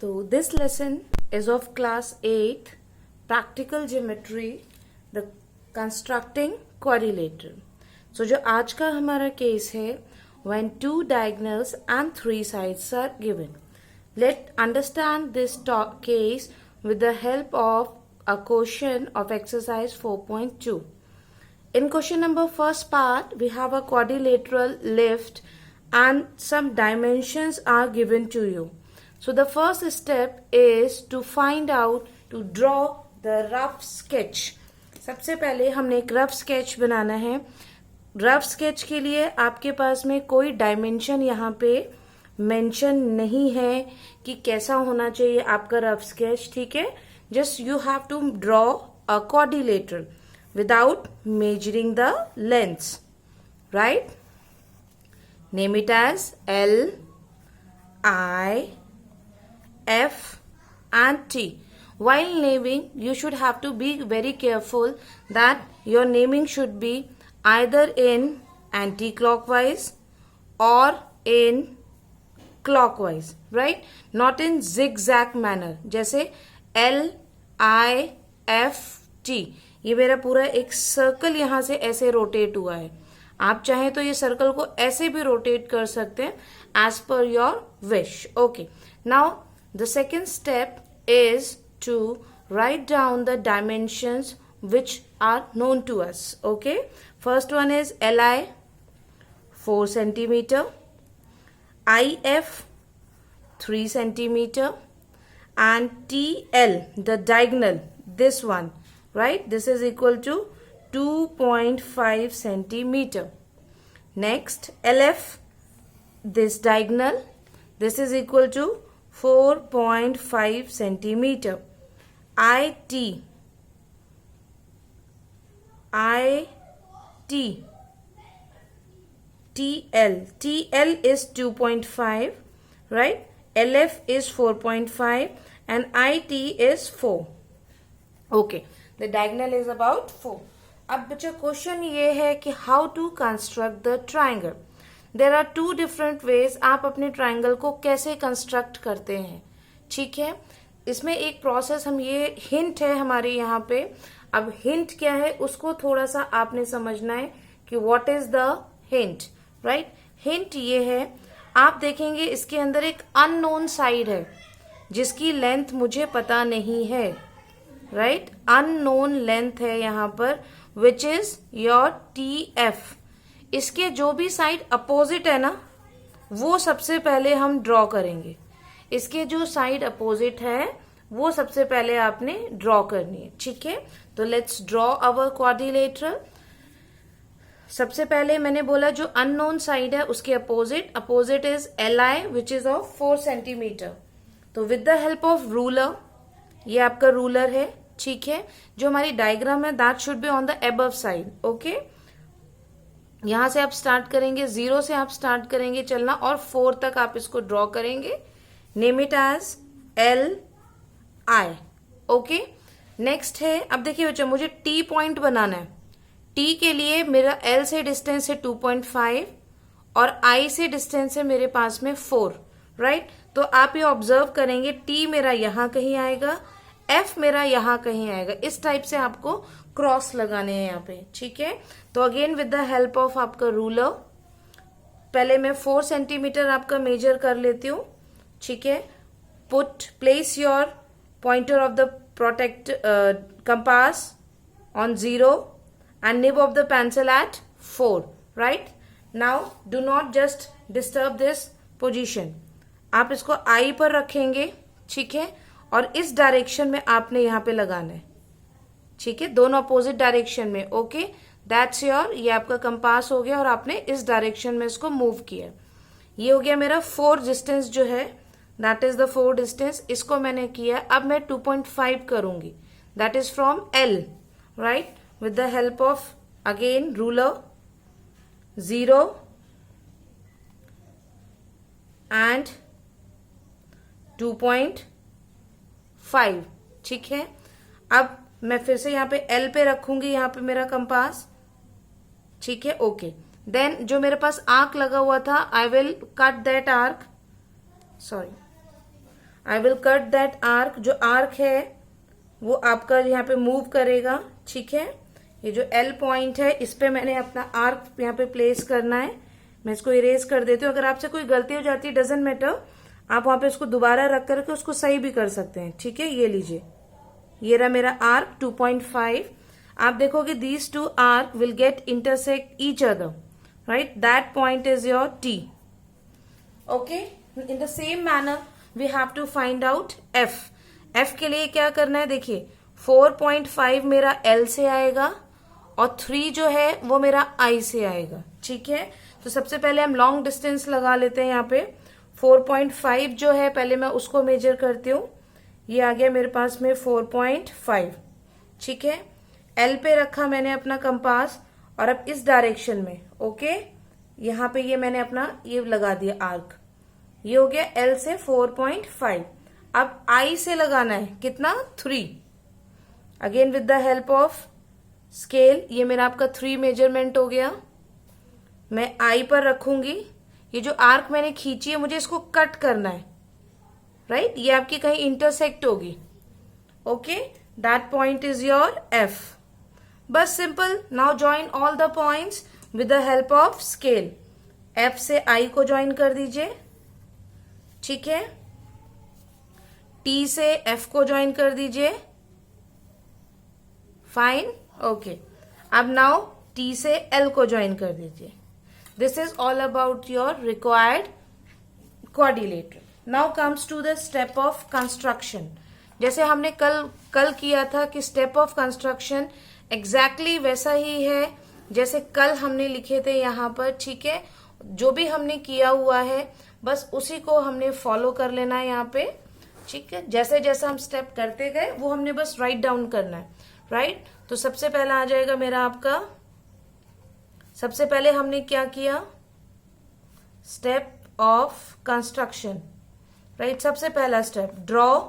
So this lesson is of class 8 practical geometry, the constructing quadrilateral. So जो आज का हमारा केस है when two diagonals and three sides are given. Let's understand this case with the help of a question of exercise 4.2. In question number first part, we have a quadrilateral lift and some dimensions are given to you. So the first step is to find out, to draw the rough sketch. सबसे पहले हमने एक rough sketch बनाना है. Rough sketch के लिए आपके पास में कोई डायमेंशन यहाँ पे मेंशन नहीं है कि कैसा होना चाहिए आपका रफ स्केच. ठीक है, just you have to draw a quadrilateral without measuring the lengths, right? Name it as L, I, F and T. While naming, you should have to be very careful that your naming should be either in anti-clockwise or in clockwise, right? Not in zigzag manner. जैसे L, I, F, T. ये मेरा पूरा एक circle यहाँ से ऐसे rotate हुआ है. आप चाहें तो ये सर्कल को ऐसे भी रोटेट कर सकते हैं as per your wish. Okay, now the second step is to write down the dimensions which are known to us. Okay, first one is L I 4 centimeter, IF 3 centimeter and TL, the diagonal, this one, right? This is equal to 2.5 centimeter. Next, LF, this diagonal, this is equal to 4.5 centimeter. IT, TL is 2.5, right? LF is 4.5 and IT is 4. Okay, the diagonal is about 4. अब बच्चा question ये है कि how to construct the triangle. There are 2 different ways आप अपने triangle को कैसे construct करते हैं. ठीक है, इसमें एक प्रोसेस हम ये हिंट है हमारे यहाँ पे. अब हिंट क्या है उसको थोड़ा सा आपने समझना है कि what is the hint, right? Hint ये है, आप देखेंगे इसके अंदर एक अननोन साइड है जिसकी लेंथ मुझे पता नहीं है, राइट? अननोन लेंथ है यहाँ पर विच इज योर TF. इसके जो भी साइड अपोजिट है ना वो सबसे पहले हम ड्रॉ करेंगे. इसके जो साइड अपोजिट है वो सबसे पहले आपने ड्रॉ करनी है. ठीक है, तो लेट्स ड्रॉ अवर क्वाड्रिलेटरल. सबसे पहले मैंने बोला जो अननोन साइड है उसके opposite is LI which is of 4 centimeter. तो with the help of ruler, ये आपका रूलर है. ठीक है, जो हमारी डायग्राम है that should be on the above side. Okay, यहां से आप स्टार्ट करेंगे, 0 से आप स्टार्ट करेंगे चलना और 4 तक आप इसको ड्रॉ करेंगे. Name it as LI. Okay, next है, अब देखिए बच्चा मुझे T पॉइंट बनाना है. T के लिए मेरा L से डिस्टेंस है 2.5 और I से डिस्टेंस है मेरे पास में 4, राइट? तो आप ये ऑब्जर्व करेंगे T मेरा यहां कहीं आएगा, F मेरा यहां कहीं आएगा. इस टाइप से आपको क्रॉस लगाने हैं यहाँ पे. ठीक है, तो again with the help of आपका रूलर पहले मैं 4 centimeter आपका मेजर कर लेती हूँ. ठीक है, place your pointer of the protect compass on 0 and nib of the pencil at 4, right? Now do not just disturb this position. आप इसको I पर रखेंगे. ठीक है, और इस डायरेक्शन में आपने यहाँ पे लगाना है. ठीक है, दोनों अपोजिट डायरेक्शन में. ओके, दैट्स योर, ये आपका कंपास हो गया और आपने इस डायरेक्शन में इसको मूव किया. ये हो गया मेरा 4 डिस्टेंस जो है, दैट इज द 4 डिस्टेंस. इसको मैंने किया. अब मैं 2.5 करूंगी, that is from L, right? With the help of again ruler, 0 and 2.5. ठीक है, अब मैं फिर से यहाँ पे L पे रखूंगी, यहाँ पे मेरा कंपास. ठीक है, ओके. देन जो मेरे पास आर्क लगा हुआ था, I will cut that arc. Sorry, I will cut that arc. जो आर्क है वो आपका यहाँ पे मूव करेगा, ठीक है। ये जो एल पॉइंट है इस पे मैंने अपना आर्क यहाँ पे प्लेस करना है। मैं इसको इरेज कर देती हूँ। अगर आपसे कोई गलती हो जाती है डजेंट मैटर, आप वहां पे उसको दोबारा रख करके उसको सही भी कर सकते हैं, ठीक है। ये लीजिए, ये रहा मेरा आर्क 2.5। आप देखोगे these two arc will get intersect each other, right. That point is your T, okay. In the same manner we have to find out F. F के लिए क्या करना है, देखिए 4.5 मेरा एल से आएगा और 3 जो है वो मेरा आई से आएगा, ठीक है। तो सबसे पहले हम लॉन्ग डिस्टेंस लगा लेते हैं। यहाँ पे 4.5 जो है पहले मैं उसको मेजर करती हूँ। ये आ गया मेरे पास में 4.5, ठीक है। एल पे रखा मैंने अपना कंपास और अब इस डायरेक्शन में, ओके, यहाँ पे ये मैंने अपना ये लगा दिया आर्क। ये हो गया एल से 4.5। अब आई से लगाना है कितना, 3। Again with the help of scale, ये मेरा आपका 3 मेजरमेंट हो गया। मैं आई पर रखूंगी। ये जो आर्क मैंने खींची है मुझे इसको कट करना है, राइट। ये आपकी कहीं इंटरसेक्ट होगी, okay. That point is your F. बस simple. Now join all the points with the help of scale. F से आई को ज्वाइन कर दीजिए, ठीक है। टी से एफ को ज्वाइन कर दीजिए, फाइन, ओके। अब नाउ टी से एल को ज्वाइन कर दीजिए। This is all about your required quadrilateral. Now comes to the step of construction. जैसे हमने कल किया था कि स्टेप ऑफ कंस्ट्रक्शन एग्जैक्टली वैसा ही है जैसे कल हमने लिखे थे यहाँ पर, ठीक है। जो भी हमने किया हुआ है बस उसी को हमने फॉलो कर लेना है यहाँ पे, ठीक है। जैसे जैसे हम स्टेप करते गए वो हमने बस राइट डाउन करना है, राइट। तो सबसे पहला आ जाएगा मेरा आपका, सबसे पहले हमने क्या किया, स्टेप ऑफ कंस्ट्रक्शन, राइट। सबसे पहला स्टेप ड्रॉ,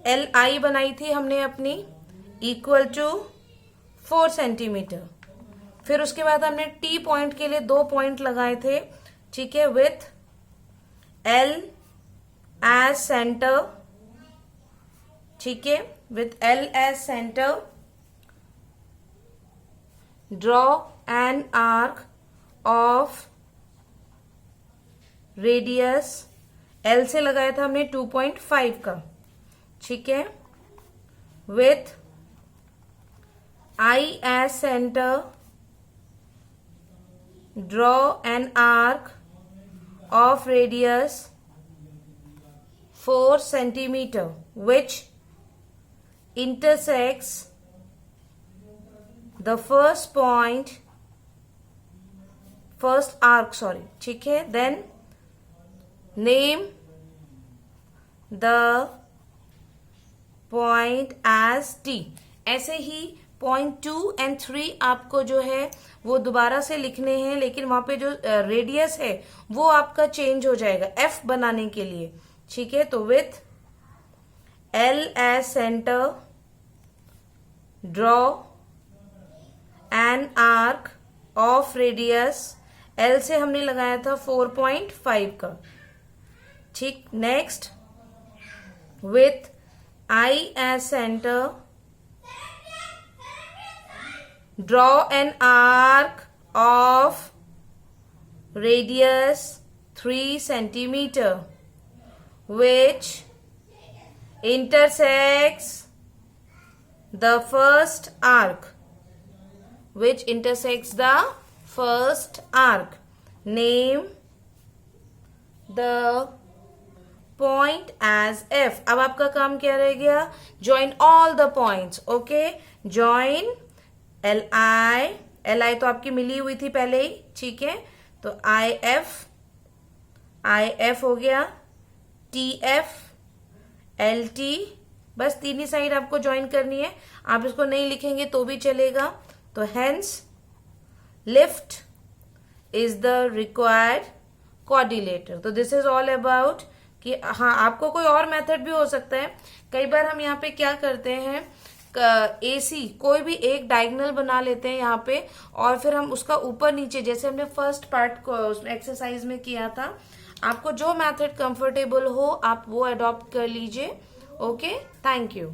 एल आई बनाई थी हमने अपनी इक्वल टू 4 सेंटीमीटर। फिर उसके बाद हमने टी पॉइंट के लिए 2 पॉइंट लगाए थे, ठीक है, विथ एल एज सेंटर, ठीक है, with L as centre draw an arc of radius, L से लगाया था हमने 2.5 का, ठीक है, with I as centre draw an arc of radius 4 centimeter which intersects the first arc, ठीक है। then name the point as T। ऐसे ही पॉइंट 2 और 3 आपको जो है वो दोबारा से लिखने हैं, लेकिन वहां पे जो रेडियस है वो आपका चेंज हो जाएगा एफ बनाने के लिए, ठीक है। तो with L as centre draw an arc of radius, L से हमने लगाया था 4.5 का, ठीक। Next with I as centre draw an arc of radius 3 centimeter which intersects the first arc, name the point as F। अब आपका काम क्या रह गया, join all the points, okay। join L I तो आपकी मिली हुई थी पहले ही, ठीक है। तो आई एफ हो गया, टी एफ, एल टी, बस 3 ही साइड आपको ज्वाइन करनी है। आप इसको नहीं लिखेंगे तो भी चलेगा। तो hence lift is the required quadrilateral. तो दिस इज ऑल अबाउट कि हाँ, आपको कोई और मेथड भी हो सकता है। कई बार हम यहाँ पे क्या करते हैं, एसी कोई भी एक डायगोनल बना लेते हैं यहाँ पे और फिर हम उसका ऊपर नीचे, जैसे हमने फर्स्ट पार्ट को एक्सरसाइज में किया था, आपको जो मेथड कंफर्टेबल हो आप वो अडॉप्ट कर लीजिए. Okay, thank you.